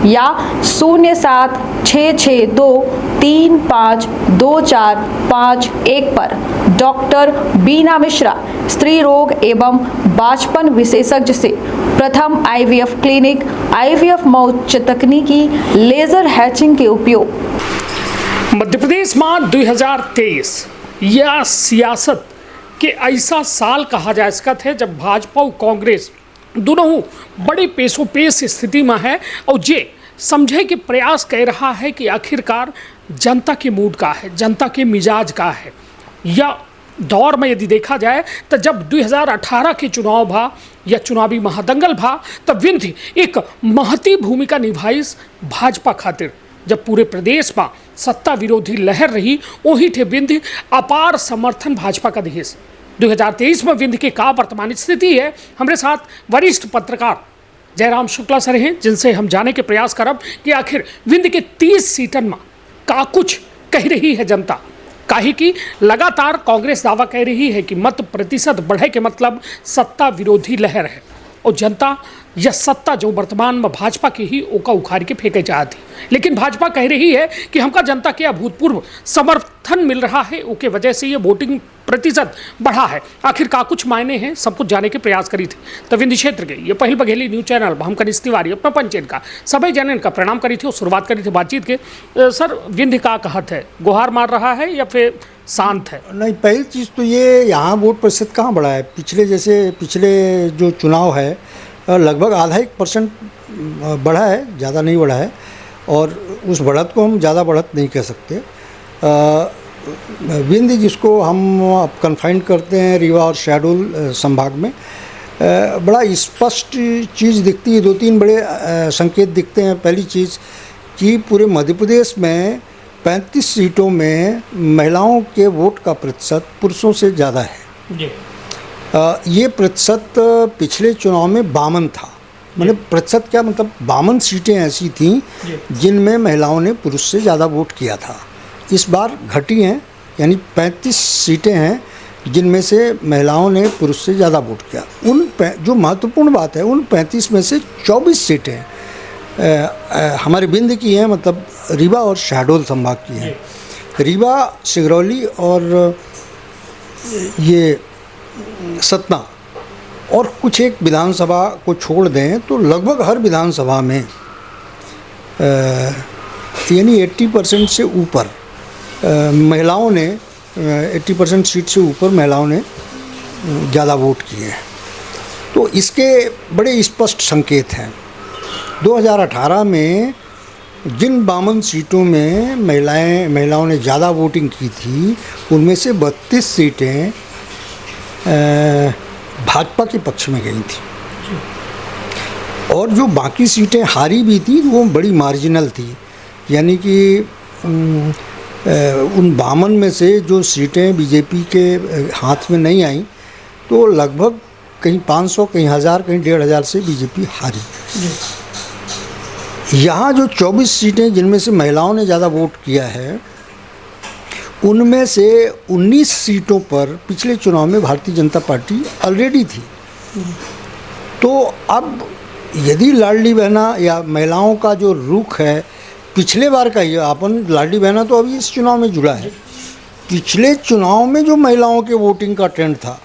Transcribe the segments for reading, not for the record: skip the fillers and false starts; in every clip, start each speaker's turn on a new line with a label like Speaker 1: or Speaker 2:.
Speaker 1: या 0766235245 पर डॉक्टर बीना मिश्रा, स्त्री रोग एवं बांझपन विशेषज्ञ से प्रथम IVF क्लिनिक, IVF में उच्च तकनीकी लेजर हैचिंग के उपयोग।
Speaker 2: मध्य प्रदेश में 2023 यह सियासत के ऐसा साल कहा जा सकता है जब भाजपा और कांग्रेस दोनों बड़े पेशो पेश स्थिति में है और ये समझे के प्रयास कर रहा है कि आखिरकार जनता के मूड का है, जनता के मिजाज का है। या दौर में यदि देखा जाए तो जब 2018 के चुनाव भा या चुनावी महादंगल भा तब विंध्य एक महती भूमिका निभाई भाजपा खातिर। जब पूरे प्रदेश में सत्ता विरोधी लहर रही वही थे विंध्य अपार समर्थन भाजपा का देश। 2023 में विंध्य की का वर्तमान स्थिति है, हमारे साथ वरिष्ठ पत्रकार जयराम शुक्ला सर हैं जिनसे हम जाने के प्रयास करब कि आखिर विंध्य के 30 सीटन में का कुछ कह रही है जनता। काहे कि लगातार कांग्रेस दावा कह रही है कि मत प्रतिशत बढ़े के मतलब सत्ता विरोधी लहर है और जनता यह सत्ता जो वर्तमान में भाजपा की ही ओका उखाड़ के फेंके चाहती। लेकिन भाजपा कह रही है कि हमका जनता के अभूतपूर्व समर्थन मिल रहा है, उसके वजह से ये वोटिंग प्रतिशत बढ़ा है। आखिर का कुछ मायने हैं, सब कुछ जाने के प्रयास करी थे। तो विंध्य क्षेत्र के ये पहल बघेली न्यूज चैनल हम कनिष्ठ तिवारी अपना पंचेन का सभी जनन का प्रणाम करी थे और शुरुआत करी थी बातचीत के। सर विंध्य का कहत है गुहार मार रहा है या फिर शांत है?
Speaker 3: नहीं, पहली चीज़ तो ये यहाँ वोट प्रतिशत कहाँ बढ़ा है। पिछले जो चुनाव है लगभग 0.5% बढ़ा है, ज़्यादा नहीं बढ़ा है। और उस बढ़त को हम ज़्यादा बढ़त नहीं कह सकते। विंध्य जिसको हम अब कन्फाइंड करते हैं रीवा और शहडोल संभाग में, बड़ा स्पष्ट चीज़ दिखती है। 2-3 बड़े संकेत दिखते हैं। पहली चीज़ कि पूरे मध्य प्रदेश में 35 सीटों में महिलाओं के वोट का प्रतिशत पुरुषों से ज़्यादा है। ये प्रतिशत पिछले चुनाव में 52 था। मतलब प्रतिशत क्या मतलब 52 सीटें ऐसी थीं जिनमें महिलाओं ने पुरुष से ज़्यादा वोट किया था। इस बार घटी हैं, यानी 35 सीटें हैं जिनमें से महिलाओं ने पुरुष से ज़्यादा वोट किया। जो महत्वपूर्ण बात है, उन 35 में से 24 सीटें हमारे विंध्य की हैं, मतलब रीवा और शहडोल संभाग की हैं। रीवा, सिगरौली और ये सतना और कुछ एक विधानसभा को छोड़ दें तो लगभग हर विधानसभा में यानी 80% से ऊपर महिलाओं ने 80% सीट से ऊपर महिलाओं ने ज़्यादा वोट किए हैं। तो इसके बड़े स्पष्ट संकेत हैं। 2018 में जिन 52 सीटों में महिलाओं ने ज़्यादा वोटिंग की थी उनमें से 32 सीटें भाजपा के पक्ष में गई थी और जो बाकी सीटें हारी भी थी वो बड़ी मार्जिनल थी। यानी कि उन 52 में से जो सीटें बीजेपी के हाथ में नहीं आईं तो लगभग कहीं 500, कहीं 1000, कहीं 1500 से बीजेपी हारी। यहाँ जो 24 सीटें जिनमें से महिलाओं ने ज़्यादा वोट किया है उनमें से 19 सीटों पर पिछले चुनाव में भारतीय जनता पार्टी ऑलरेडी थी। तो अब यदि लाडली बहना या महिलाओं का जो रुख है पिछले बार का ही, अपन लाडली बहना तो अभी इस चुनाव में जुड़ा है, पिछले चुनाव में जो महिलाओं के वोटिंग का ट्रेंड था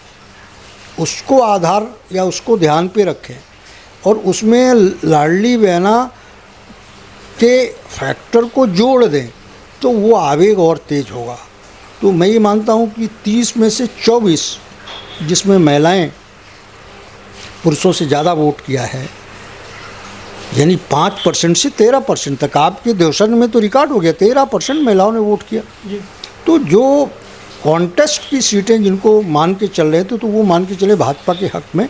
Speaker 3: उसको आधार या उसको ध्यान पे रखें और उसमें लाडली बहना के फैक्टर को जोड़ दें तो वो आवेग और तेज होगा। तो मैं ये मानता हूँ कि 30 में से 24 जिसमें महिलाएं पुरुषों से ज़्यादा वोट किया है, यानी 5% से 13% तक, आपके देवसन में तो रिकॉर्ड हो गया, 13% महिलाओं ने वोट किया। तो जो कॉन्टेस्ट की सीटें जिनको मान के चल रहे थे तो वो मान के चले भाजपा के हक में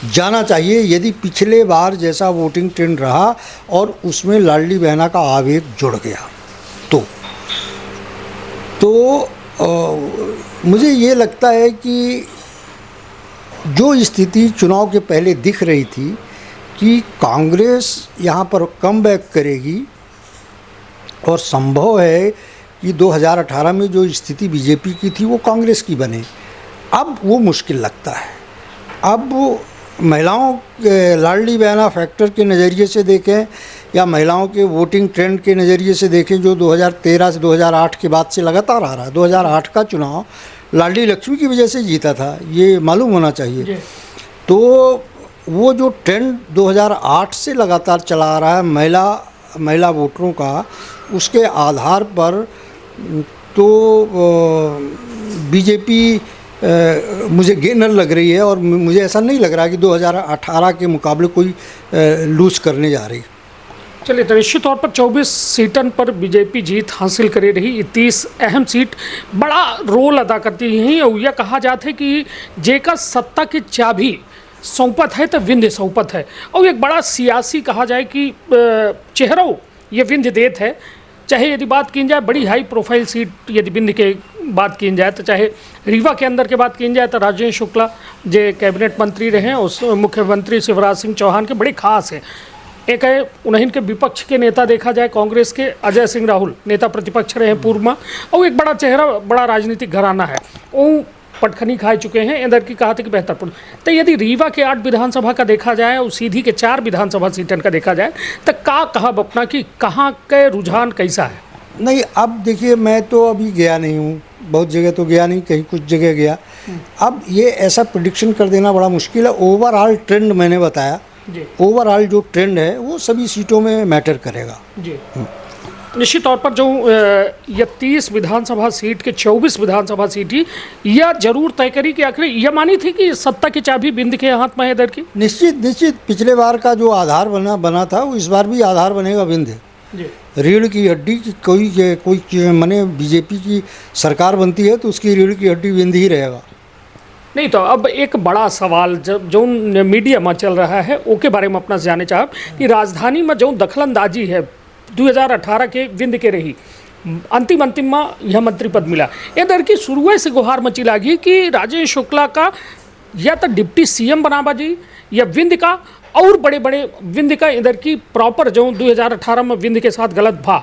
Speaker 3: जाना चाहिए यदि पिछले बार जैसा वोटिंग ट्रेंड रहा और उसमें लाडली बहना का आवेग जुड़ गया तो मुझे ये लगता है कि जो स्थिति चुनाव के पहले दिख रही थी कि कांग्रेस यहाँ पर कमबैक करेगी और संभव है कि 2018 में जो स्थिति बीजेपी की थी वो कांग्रेस की बने, अब वो मुश्किल लगता है। अब महिलाओं के लाडली बहना फैक्टर के नज़रिए से देखें या महिलाओं के वोटिंग ट्रेंड के नज़रिए से देखें जो 2013 से 2008 के बाद से लगातार आ रहा है। 2008 का चुनाव लाडली लक्ष्मी की वजह से जीता था, ये मालूम होना चाहिए। तो वो जो ट्रेंड 2008 से लगातार चला आ रहा है महिला वोटरों का, उसके आधार पर तो बीजेपी मुझे गेनर लग रही है और मुझे ऐसा नहीं लग रहा कि 2018 के मुकाबले कोई लूज़ करने जा रही।
Speaker 2: चलिए, तो निश्चित तौर पर 24 सीटन पर बीजेपी जीत हासिल करे रही। 30 अहम सीट बड़ा रोल अदा करती हैं और यह कहा जाता है कि जेका सत्ता की चाबी सौंपत है तो विंध्य सौंपत है, और एक बड़ा सियासी कहा जाए कि चेहरों ये विंध्य देत है। चाहे यदि बात की जाए बड़ी हाई प्रोफाइल सीट, यदि विंध्य के बात की जाए तो चाहे रीवा के अंदर के बात की जाए तो राजेंद्र शुक्ला जो कैबिनेट मंत्री रहे, उस मुख्यमंत्री शिवराज सिंह चौहान के बड़े खास हैं। एक है उन्हीं के विपक्ष के नेता देखा जाए कांग्रेस के अजय सिंह राहुल, नेता प्रतिपक्ष रहे पूर्व में, और एक बड़ा चेहरा बड़ा राजनीतिक घराना है, वो पटखनी खा चुके हैं। इधर की कहा थी कि बेहतर तो यदि रीवा के 8 विधानसभा का देखा जाए और सीधी के 4 विधानसभा सीटन का देखा जाए तो का कहब अपना कि कहाँ के रुझान कैसा है?
Speaker 3: नहीं, अब देखिए, मैं तो अभी गया नहीं हूँ, बहुत जगह तो गया नहीं, कहीं कुछ जगह गया। अब ये ऐसा प्रेडिक्शन कर देना बड़ा मुश्किल है। ओवरऑल ट्रेंड मैंने बताया, ओवरऑल जो ट्रेंड है वो सभी सीटों में मैटर करेगा
Speaker 2: जी। निश्चित तौर पर जो यह 30 विधानसभा सीट के 24 विधानसभा सीट ही यह जरूर तय करी कि आखिर यह मानी थी कि सत्ता की चाबी बिंद के हाथ में है इधर की।
Speaker 3: निश्चित पिछले बार का जो आधार बना था वो इस बार भी आधार बनेगा बिंद। रीढ़ की हड्डी की कोई माने बीजेपी की सरकार बनती है तो उसकी रीढ़ की हड्डी बिंद ही रहेगा।
Speaker 2: नहीं, तो अब एक बड़ा सवाल जो मीडिया में चल रहा है उसके बारे में अपना जाने चाहब कि राजधानी में जो दखलंदाजी है 2018 के विंध्य के रही, अंतिम में यह मंत्री पद मिला। इधर की शुरुआत से गुहार मची लगी कि राजेंद्र शुक्ला का या तो डिप्टी सीएम बनावा जी या विंध्य का, और बड़े बड़े विंध्य का इधर की प्रॉपर जो 2018 में विंध्य के साथ गलत भा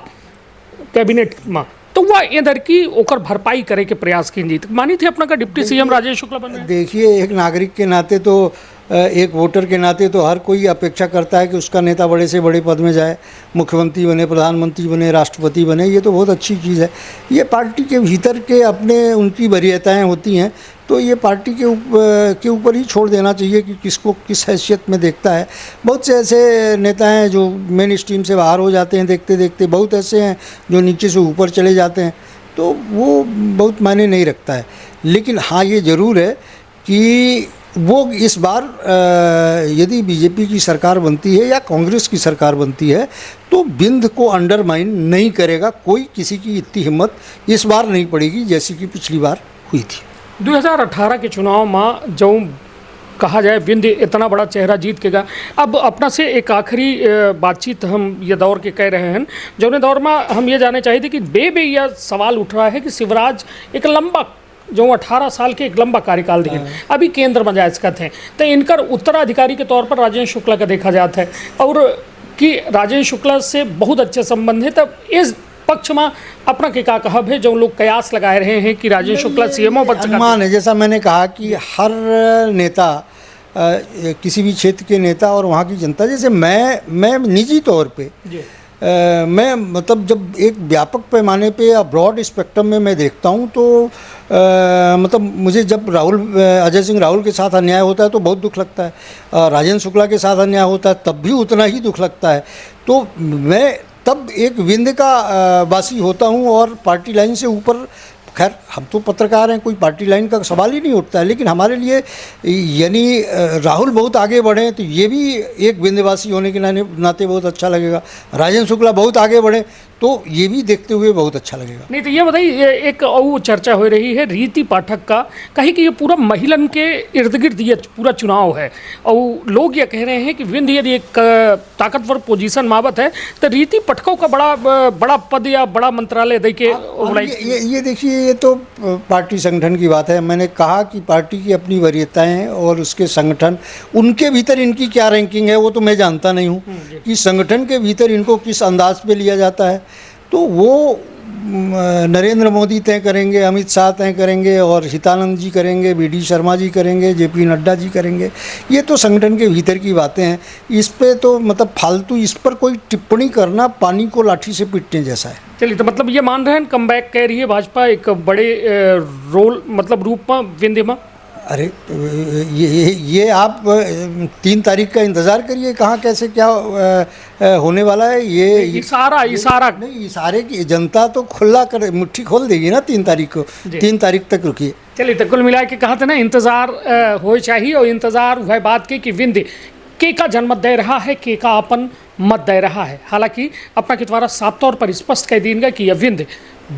Speaker 2: कैबिनेट में, तो वह इधर की ओकर भरपाई करे के प्रयास की जीत मानी थी अपना का डिप्टी सीएम राजेंद्र शुक्ला बन रहे।
Speaker 3: देखिए, एक नागरिक के नाते तो एक वोटर के नाते तो हर कोई अपेक्षा करता है कि उसका नेता बड़े से बड़े पद में जाए, मुख्यमंत्री बने, प्रधानमंत्री बने, राष्ट्रपति बने। ये तो बहुत अच्छी चीज़ है। ये पार्टी के भीतर के अपने उनकी वरीयताएँ होती हैं, तो ये पार्टी के ऊपर ही छोड़ देना चाहिए कि किसको किस हैसियत में देखता है। बहुत से ऐसे नेता हैं जो मेन स्ट्रीम से बाहर हो जाते हैं देखते देखते, बहुत ऐसे हैं जो नीचे से ऊपर चले जाते हैं, तो वो बहुत मायने नहीं रखता है। लेकिन हाँ, ये ज़रूर है कि वो इस बार यदि बीजेपी की सरकार बनती है या कांग्रेस की सरकार बनती है तो बिंद को अंडरमाइन नहीं करेगा कोई। किसी की इतनी हिम्मत इस बार नहीं पड़ेगी जैसी कि पिछली बार हुई थी।
Speaker 2: 2018 के चुनाव में जो कहा जाए विंध्य इतना बड़ा चेहरा जीत के गा। अब अपना से एक आखिरी बातचीत हम ये दौर के कह रहे हैं, जो दौर में हम ये जानना चाहिए थे कि बे यह सवाल उठ रहा है कि शिवराज एक लंबा जो 18 साल के एक लंबा कार्यकाल दिखे, अभी केंद्र में जायज़ थे, तो इनकर उत्तराधिकारी के तौर पर राजेंद्र शुक्ला का देखा जाता है और कि राजेंद्र शुक्ला से बहुत अच्छे संबंध है। तब इस पक्ष में अपना के का कहब है जो लोग कयास लगाए रहे हैं कि राजेंद्र शुक्ला सीएमओ बन सकता है?
Speaker 3: जैसा मैंने कहा कि हर नेता किसी भी क्षेत्र के नेता और वहाँ की जनता, जैसे मैं निजी तौर पे मैं मतलब जब एक व्यापक पैमाने पे या ब्रॉड स्पेक्ट्रम में मैं देखता हूँ तो मतलब मुझे जब अजय सिंह राहुल के साथ अन्याय होता है तो बहुत दुख लगता है, राजेंद्र शुक्ला के साथ अन्याय होता है तब भी उतना ही दुख लगता है। तो मैं तब एक विंध्य का वासी होता हूँ और पार्टी लाइन से ऊपर, खैर हम तो पत्रकार हैं, कोई पार्टी लाइन का सवाल ही नहीं उठता है, लेकिन हमारे लिए यानी राहुल बहुत आगे बढ़े तो ये भी एक विंध्यवासी होने के नाते बहुत अच्छा लगेगा। राजेंद्र शुक्ला बहुत आगे बढ़े तो ये भी देखते हुए बहुत अच्छा लगेगा।
Speaker 2: नहीं तो ये बताइए, एक और चर्चा हो रही है रीति पाठक का, कहीं कि ये पूरा महिलन के इर्द गिर्द ये पूरा चुनाव है और लोग ये कह रहे हैं कि विंध्य यदि एक ताकतवर पोजीशन मावत है तो रीति पाठकों का बड़ा पद या बड़ा मंत्रालय दे के
Speaker 3: ये देखिए, ये तो पार्टी संगठन की बात है। मैंने कहा कि पार्टी की अपनी वरीयताएं और उसके संगठन, उनके भीतर इनकी क्या रैंकिंग है वो तो मैं जानता नहीं हूँ कि संगठन के भीतर इनको किस अंदाज पे लिया जाता है। तो वो नरेंद्र मोदी तय करेंगे, अमित शाह तय करेंगे और हितानंद जी करेंगे, BD शर्मा जी करेंगे, JP नड्डा जी करेंगे। ये तो संगठन के भीतर की बातें हैं। इस पे तो मतलब फालतू इस पर कोई टिप्पणी करना पानी को लाठी से पीटने जैसा है।
Speaker 2: चलिए, तो मतलब ये मान रहे हैं कमबैक कह रही है भाजपा एक बड़े रोल मतलब रूप में विंध्य में।
Speaker 3: अरे ये आप 3 तारीख का इंतज़ार करिए, कहाँ कैसे क्या होने वाला है। ये
Speaker 2: इशारा
Speaker 3: नहीं, इशारे की जनता तो खुला कर मुट्ठी खोल देगी ना 3 तारीख को। 3 तारीख तक रुकिए।
Speaker 2: चलिए, तो कुल मिला के कहा था ना इंतजार हो चाहिए, और इंतजार वह बात की कि विंध्य के का जनमत दे रहा है, के का अपन मत दे रहा है। हालांकि अपना के द्वारा साफ तौर पर स्पष्ट कह देंगे कि यह विंध्य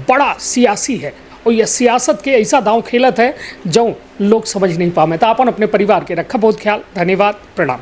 Speaker 2: बड़ा सियासी है और यह सियासत के ऐसा दांव खेलत है जो लोग समझ नहीं पावे। तो अपन अपने परिवार के रखा बहुत ख्याल। धन्यवाद, प्रणाम।